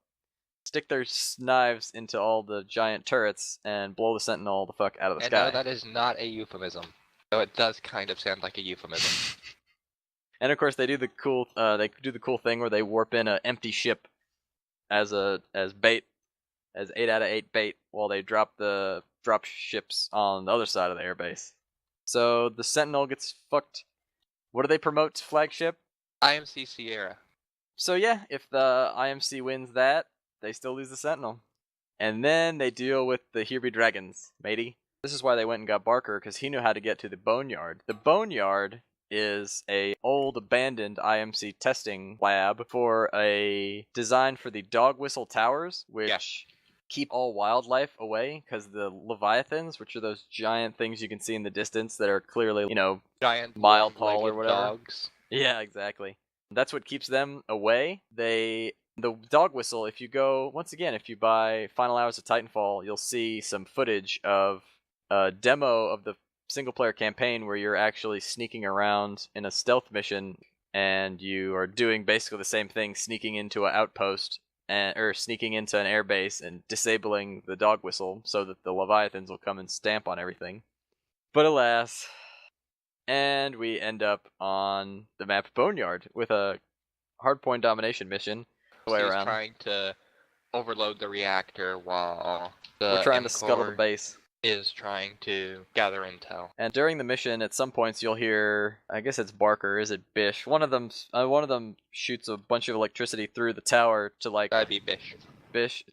S1: stick their knives into all the giant turrets, and blow the Sentinel the fuck out of the
S3: And
S1: sky.
S3: no, that is not a euphemism. Though it does kind of sound like a euphemism.
S1: And of course, they do the cool thing where they warp in an empty ship as bait, as 8 out of 8 bait, while they drop ships on the other side of the airbase. So the Sentinel gets fucked. What do they promote to flagship?
S3: IMC Sierra.
S1: So yeah, if the IMC wins that, they still lose the Sentinel. And then they deal with the Here Be Dragons, matey. This is why they went and got Barker, because he knew how to get to the Boneyard. The Boneyard is a old abandoned IMC testing lab for a design for the dog whistle towers, which keep all wildlife away, because the Leviathans, which are those giant things you can see in the distance that are clearly,
S3: Giant
S1: mile tall or
S3: long-legged
S1: whatever.
S3: dogs.
S1: Yeah, exactly. That's what keeps them away. The dog whistle, if you buy Final Hours of Titanfall, you'll see some footage of a demo of the single player campaign where you're actually sneaking around in a stealth mission, and you are doing basically the same thing, sneaking into an outpost or sneaking into an airbase and disabling the dog whistle so that the Leviathans will come and stamp on everything. But alas, and we end up on the map Boneyard with a hardpoint domination mission. Way
S3: He's
S1: around.
S3: trying to overload the reactor while the
S1: We're trying to scuttle the
S3: M-Core
S1: base.
S3: is trying to gather intel.
S1: And during the mission, at some points, you'll hear, I guess it's Barker, is it Bish? One of them shoots a bunch of electricity through the tower to
S3: That'd be Bish.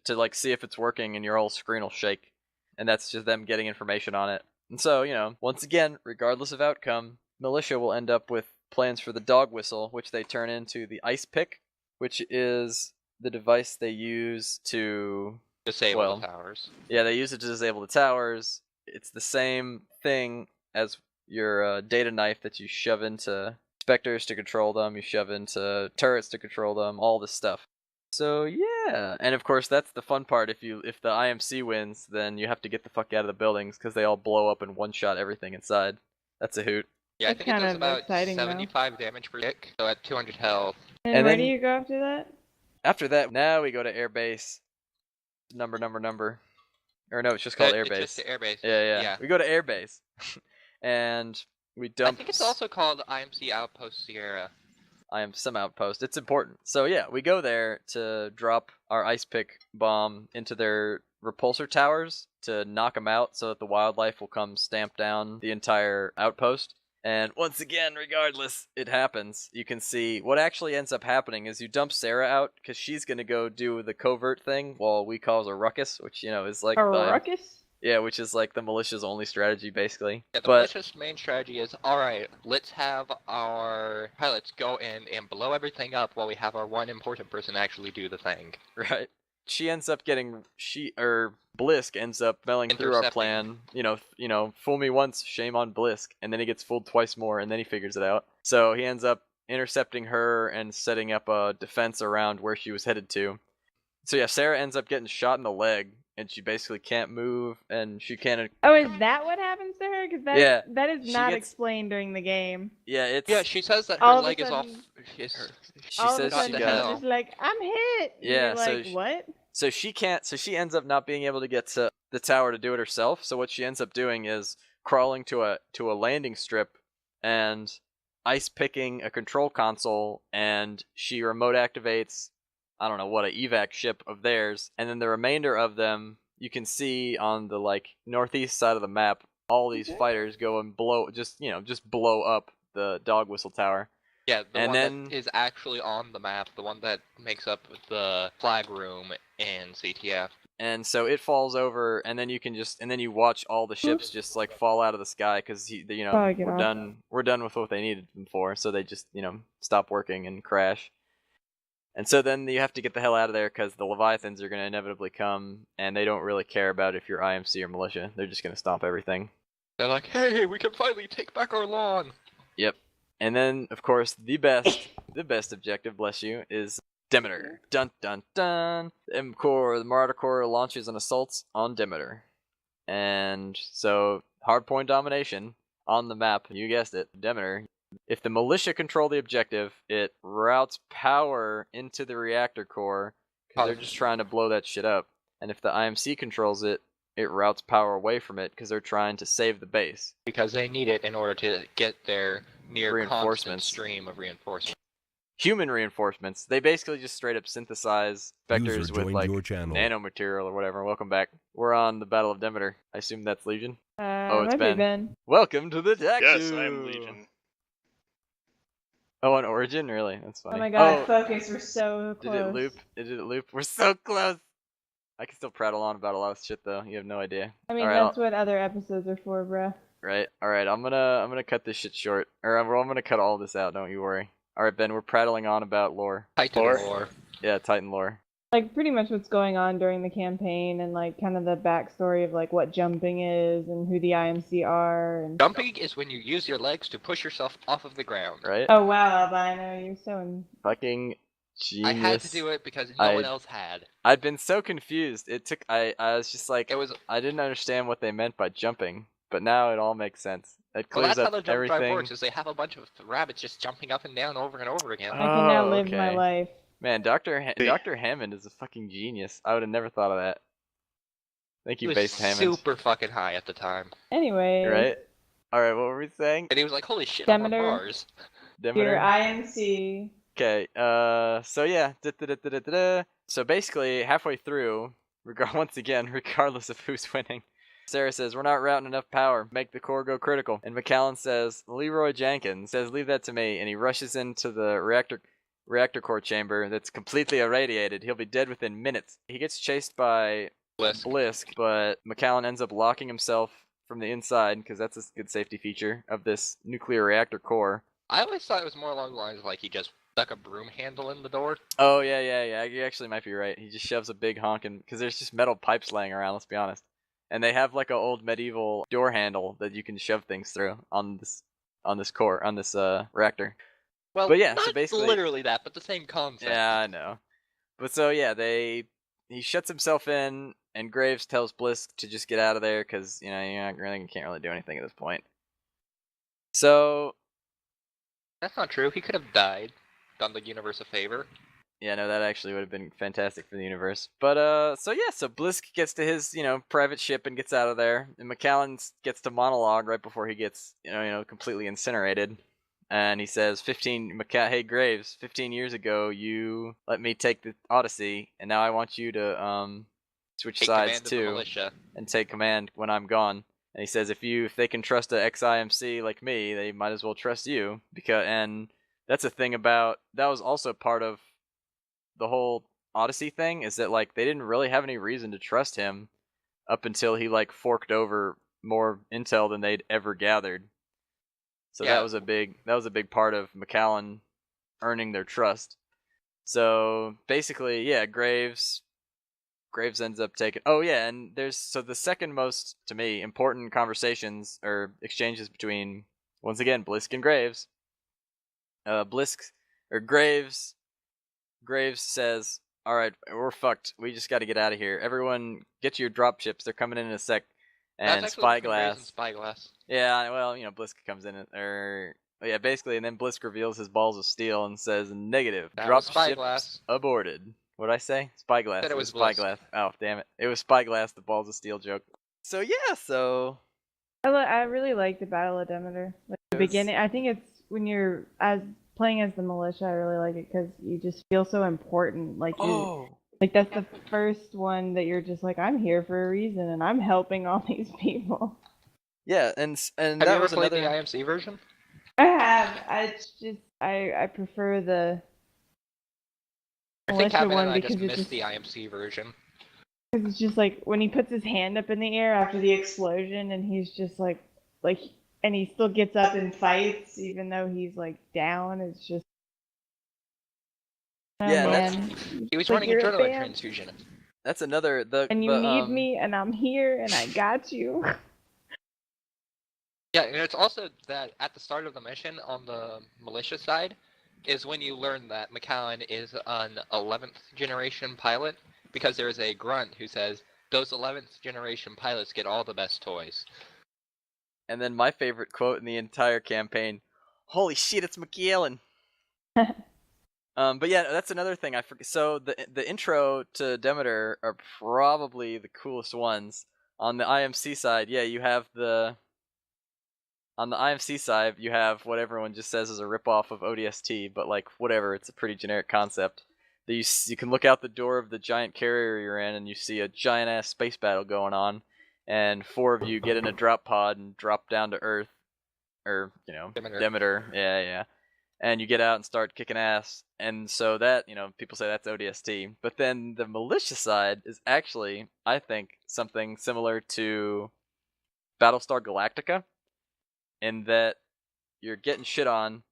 S1: to see if it's working, and your whole screen will shake. And that's just them getting information on it. And so, once again, regardless of outcome, Militia will end up with plans for the dog whistle, which they turn into the ice pick, which is the device they use to
S3: Disable the towers.
S1: Yeah, they use it to disable the towers. It's the same thing as your data knife that you shove into specters to control them, you shove into turrets to control them, all this stuff. So yeah, and of course that's the fun part. If the IMC wins, then you have to get the fuck out of the buildings because they all blow up and one-shot everything inside. That's a hoot.
S3: Yeah, I
S2: That's
S3: think it
S2: kind
S3: does
S2: of
S3: about
S2: exciting, though.
S3: 75 damage per tick, so at 200 health.
S2: And
S1: And
S2: where
S1: then-
S2: do you go after that?
S1: After that, now we go to airbase. Number. Or no, it's just called
S3: It's
S1: airbase.
S3: just the airbase.
S1: Yeah. We go to airbase. And we dump.
S3: I think it's also called IMC Outpost Sierra.
S1: IM-Sim outpost. It's important. So yeah, we go there to drop our ice pick bomb into their repulsor towers to knock them out so that the wildlife will come stamp down the entire outpost. And once again, regardless, it happens. You can see what actually ends up happening is you dump Sarah out because she's going to go do the covert thing while we cause a ruckus, which, is like
S2: A ruckus?
S1: Yeah, which is like the militia's only strategy, basically.
S3: Yeah, the militia's main strategy is, alright, let's have our pilots go in and blow everything up while we have our one important person actually do the thing.
S1: Right. She ends up getting, Blisk ends up felling through our plan. Fool me once, shame on Blisk. And then he gets fooled twice more, and then he figures it out. So he ends up intercepting her and setting up a defense around where she was headed to. So yeah, Sarah ends up getting shot in the leg, and she basically can't move, and she can't...
S2: Oh, is that what happens to her? Because that is
S1: she
S2: not
S1: gets...
S2: explained during the game.
S1: Yeah, it's...
S3: Yeah, she says that her
S2: all
S3: leg
S2: of a
S3: is off...
S2: sudden-
S1: She
S2: all
S1: says
S2: of a
S1: she
S2: sudden,
S1: got...
S2: she's just like, I'm hit! And
S1: Yeah,
S2: you're
S1: so
S2: like, what?
S1: So she can't. So she ends up not being able to get to the tower to do it herself. So what she ends up doing is crawling to a landing strip and ice picking a control console, and she remote activates, I don't know what, a evac ship of theirs, and then the remainder of them you can see on the northeast side of the map. All these fighters go and blow up the dog whistle tower.
S3: Yeah, that is actually on the map, the one that makes up the flag room in CTF.
S1: And so it falls over, and then you watch all the ships just fall out of the sky because we're done with what they needed them for. So they just stop working and crash. And so then you have to get the hell out of there because the Leviathans are going to inevitably come, and they don't really care about if you're IMC or militia. They're just going to stomp everything.
S3: They're like, hey, we can finally take back our lawn.
S1: Yep. And then, of course, the best objective, bless you, is Demeter. Dun dun dun. The Marauder Corps launches an assault on Demeter. And so, hardpoint domination on the map, you guessed it, Demeter. If the militia control the objective, it routes power into the reactor core, because they're just trying to blow that shit up. And if the IMC controls it, it routes power away from it, because they're trying to save the base.
S3: Because they need it in order to get their near constant
S1: Reinforcements.
S3: stream of reinforcements.
S1: Human reinforcements. They basically just straight up synthesize vectors with nanomaterial or whatever. Welcome back. We're on the Battle of Demeter. I assume that's Legion. It's Ben. Welcome to the deck.
S4: Yes, I am Legion.
S1: Oh, on Origin? Really? That's funny.
S2: Oh my god, focus, we're so close.
S1: Did it loop? We're so close! I can still prattle on about a lot of shit though. You have no idea.
S2: I mean, that's what other episodes are for, bruh.
S1: Right. Alright, I'm gonna cut this shit short. Or I'm gonna cut all this out, don't you worry. Alright, Ben, we're prattling on about lore.
S3: Titan lore.
S1: Yeah, Titan lore.
S2: Pretty much what's going on during the campaign, and kind of the backstory of what jumping is and who the IMC are. And...
S3: Jumping is when you use your legs to push yourself off of the ground.
S1: Right?
S2: Oh wow, Albino, you're so
S1: fucking genius.
S3: I had to do it because no one else had.
S1: I'd been so confused. I was just I didn't understand what they meant by jumping, but now it all makes sense. It clears
S3: that's
S1: up
S3: how the jump
S1: everything.
S3: drive works, is they have a bunch of rabbits just jumping up and down over and over again.
S2: I can now live my life.
S1: Man, Dr. Hammond is a fucking genius. I would have never thought of that. Thank you, Base Hammond.
S3: He was super fucking high at the time.
S2: Anyway.
S1: Right? Alright, what were we saying?
S3: And he was like, holy shit,
S2: Demeter,
S3: I'm on Mars.
S1: Demeter?
S2: Your IMC.
S1: Okay, so yeah. So basically, halfway through, once again, regardless of who's winning, Sarah says, we're not routing enough power. Make the core go critical. And McAllen says, Leroy Jenkins says, leave that to me. And he rushes into the reactor core chamber that's completely irradiated. He'll be dead within minutes. He gets chased by Blisk, but McAllen ends up locking himself from the inside, because that's a good safety feature of this nuclear reactor core.
S3: I always thought it was more along the lines of he just stuck a broom handle in the door.
S1: Oh, yeah. You actually might be right. He just shoves a big honkin', because there's just metal pipes laying around, let's be honest. And they have an old medieval door handle that you can shove things through on this core, on this reactor.
S3: Well,
S1: but yeah,
S3: not
S1: so basically,
S3: literally that, but the same concept.
S1: Yeah, I know. But so yeah, he shuts himself in, and Graves tells Blisk to just get out of there because you can't really do anything at this point. So
S3: that's not true. He could have died, done the universe a favor.
S1: Yeah, no, that actually would have been fantastic for the universe. But so Blisk gets to his private ship and gets out of there, and McAllen gets to monologue right before he gets completely incinerated. and he says, "Hey Graves, 15 years ago, you let me take the Odyssey, and now I want you to switch
S3: Take
S1: sides
S3: command of the
S1: too,
S3: militia.
S1: and take command when I'm gone." And he says, if they can trust a ex-IMC like me, they might as well trust you. And that's a thing that was also part of the whole Odyssey thing, is that like they didn't really have any reason to trust him up until he like forked over more intel than they'd ever gathered. So
S3: Yeah.
S1: that was a big part of Macallan earning their trust. So basically, yeah, Graves ends up taking. Oh yeah, and there's the second most, to me, important conversations or exchanges between, once again, Blisk and Graves. Graves says, "All right, we're fucked. We just got to get out of here. Everyone, get to your drop ships. They're coming in a sec." And
S3: That's actually between Graves and
S1: Spyglass.
S3: Spyglass.
S1: Yeah, well, Blisk comes in, basically, and then Blisk reveals his balls of steel and says, "Negative.
S3: That
S1: Drop
S3: was Spyglass.
S1: ships aborted." What'd I say? Spyglass.
S3: Said it was
S1: Spyglass. Oh, damn it. It was Spyglass, the balls of steel joke. So, yeah,
S2: I really like the Battle of Demeter. Like the beginning, I think it's when you're playing as the militia. I really like it because you just feel so important. Like like that's the first one that you're just like, I'm here for a reason and I'm helping all these people.
S1: Yeah, and
S3: Have
S1: that
S3: you ever
S1: was
S3: played
S1: another.
S3: the IMC version?
S2: I have. I prefer the
S3: I think
S2: militia
S3: Kevin
S2: one
S3: and I
S2: because
S3: just missed the IMC version.
S2: it's just like when he puts his hand up in the air after the explosion and he's just like, and he still gets up and fights even though he's like down. It's just. Oh,
S1: Yeah,
S2: man.
S3: He was
S2: Like,
S3: running
S2: you're
S3: adrenaline
S2: advanced.
S3: transfusion.
S1: That's another.
S2: And you need me, and I'm here, and I got you.
S3: Yeah, and it's also that at the start of the mission on the militia side is when you learn that Macallan is an 11th generation pilot, because there is a grunt who says, "Those 11th generation pilots get all the best toys."
S1: And then my favorite quote in the entire campaign: "Holy shit, it's McAllen." But yeah, that's another thing I forget. So the intro to Demeter are probably the coolest ones. On the IMC side, yeah, you have on the IMC side, you have what everyone just says is a ripoff of ODST, but like whatever, it's a pretty generic concept. That you can look out the door of the giant carrier you're in, and you see a giant ass space battle going on, and 4 of you get in a drop pod and drop down to Earth, or Demeter, yeah. And you get out and start kicking ass. And so that, people say that's ODST. But then the militia side is actually, I think, something similar to Battlestar Galactica, in that you're getting shit on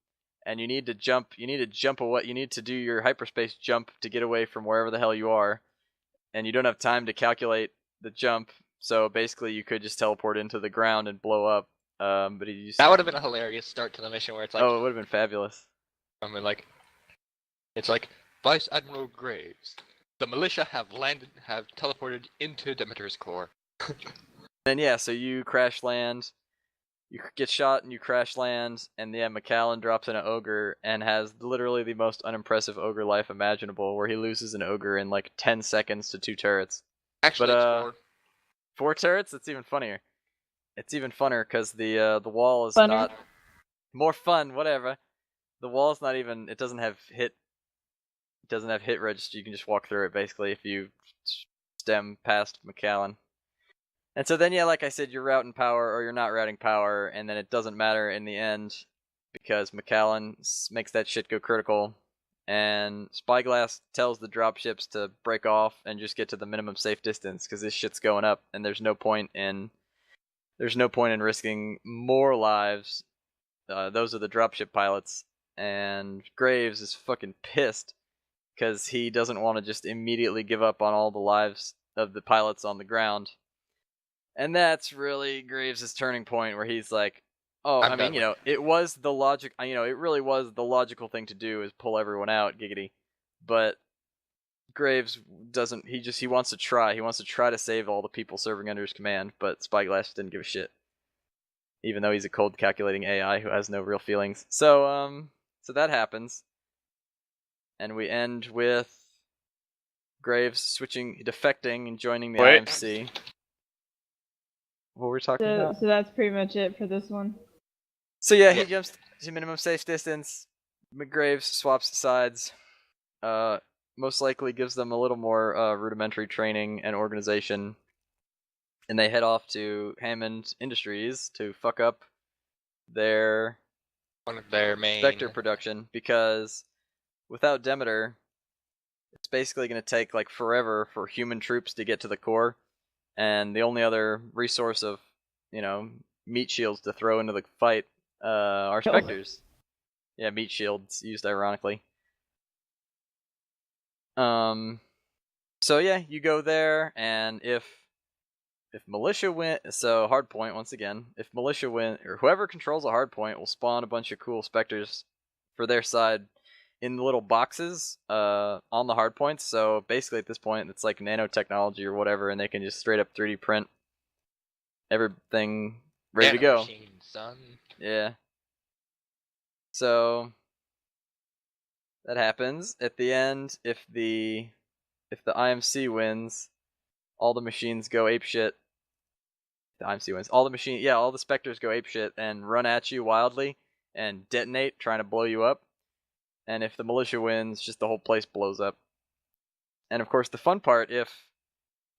S1: and you need to jump away. You need to do your hyperspace jump to get away from wherever the hell you are. And you don't have time to calculate the jump. So basically you could just teleport into the ground and blow up. But
S3: that would have been a hilarious start to the mission where it's like,
S1: oh, it would have been fabulous.
S3: I mean, like, it's like, Vice Admiral Graves, the militia have teleported into Demeter's core.
S1: And yeah, so you crash land, you get shot and you crash land, and yeah, Macallan drops in an ogre and has literally the most unimpressive ogre life imaginable, where he loses an ogre in like 10 seconds to 2 turrets.
S3: Actually, it's 4.
S1: 4 turrets? It's even funnier. It's even funner because the wall is
S2: Funner.
S1: not more fun. Whatever. The wall is not even. It doesn't have hit. It doesn't have hit register. You can just walk through it basically if you stem past Macallan. And so then, yeah, like I said, you're routing power or you're not routing power, and then it doesn't matter in the end because Macallan makes that shit go critical, and Spyglass tells the dropships to break off and just get to the minimum safe distance because this shit's going up, and there's no point in risking more lives. Those are the dropship pilots, and Graves is fucking pissed because he doesn't want to just immediately give up on all the lives of the pilots on the ground. And that's really Graves' turning point where he's like, oh, I mean, it was the logic, it really was the logical thing to do is pull everyone out, giggity. But Graves doesn't, he wants to try. He wants to try to save all the people serving under his command, but Spyglass didn't give a shit. Even though he's a cold calculating AI who has no real feelings. So that happens. And we end with Graves defecting and joining the IMC. What were we talking about?
S2: So that's pretty much it for this one.
S1: So yeah, he jumps to minimum safe distance. McGraves swaps sides. Most likely gives them a little more rudimentary training and organization. And they head off to Hammond Industries to fuck up their
S3: One of their main
S1: Spectre production, because without Demeter, it's basically going to take like forever for human troops to get to the core, and the only other resource of, meat shields to throw into the fight are Spectres. Yeah, meat shields used ironically. So yeah, you go there, and if militia win, so hardpoint once again. If militia win, or whoever controls a hardpoint will spawn a bunch of cool Spectres for their side in the little boxes on the hardpoints. So basically, at this point, it's like nanotechnology or whatever, and they can just straight up 3D print everything ready to go.
S3: Machine, son.
S1: Yeah. So that happens at the end. If the IMC wins, all the machines go apeshit. The IMC wins. All the Spectres go apeshit and run at you wildly and detonate, trying to blow you up. And if the militia wins, just the whole place blows up. And of course, the fun part, if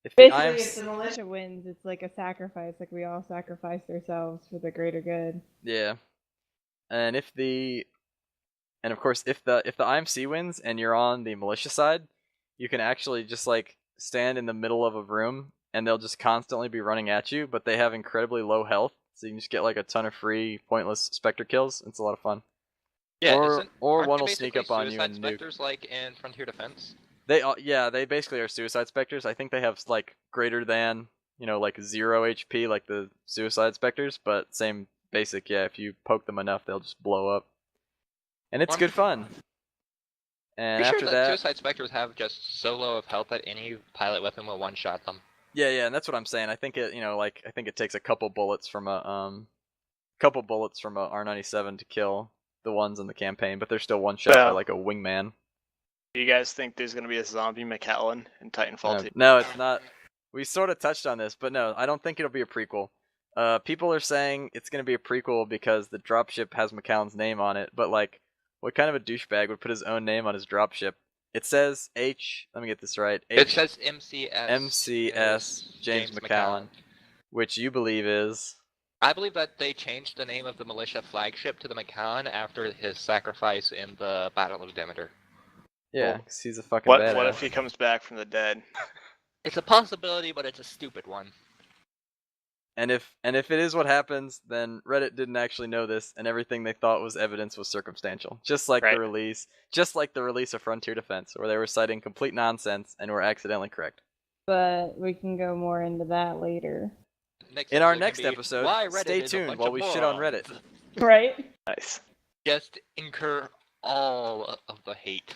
S2: the militia wins, it's like a sacrifice. Like we all sacrificed ourselves for the greater good.
S1: Yeah. And if the IMC wins and you're on the militia side, you can actually just like stand in the middle of a room and they'll just constantly be running at you, but they have incredibly low health, so you can just get like a ton of free pointless Spectre kills. It's a lot of fun.
S3: Yeah,
S1: or one will sneak up on you and nuke.
S3: Spectres like in Frontier Defense?
S1: They basically are suicide Spectres. I think they have like greater than, like 0 HP like the suicide Spectres, but same basic, yeah, if you poke them enough, they'll just blow up. And it's good fun. And after that,
S3: suicide Spectres have just so low of health that any pilot weapon will one-shot them.
S1: Yeah, and that's what I'm saying. I think it, I think it takes a couple bullets from a R97 to kill the ones in the campaign, but they're still one shot by like a wingman.
S4: Do you guys think there's gonna be a zombie McAllen in Titanfall 2?
S1: No, it's not. We sort of touched on this, but no, I don't think it'll be a prequel. People are saying it's gonna be a prequel because the dropship has McAllen's name on it, but like, what kind of a douchebag would put his own name on his dropship? It says let me get this right.
S3: It says MCS.
S1: MCS James McAllen, which you believe is...
S3: I believe that they changed the name of the militia flagship to the McAllen after his sacrifice in the Battle of Demeter.
S1: Yeah, because he's a fucking badass.
S4: What if he comes back from the dead?
S3: It's a possibility, but it's a stupid one.
S1: And if it is what happens, then Reddit didn't actually know this, and everything they thought was evidence was circumstantial. Just like the release of Frontier Defense, where they were citing complete nonsense and were accidentally correct.
S2: But we can go more into that later.
S1: In our next episode, stay tuned while we shit on Reddit.
S2: Right?
S4: Nice.
S3: Just incur all of the hate.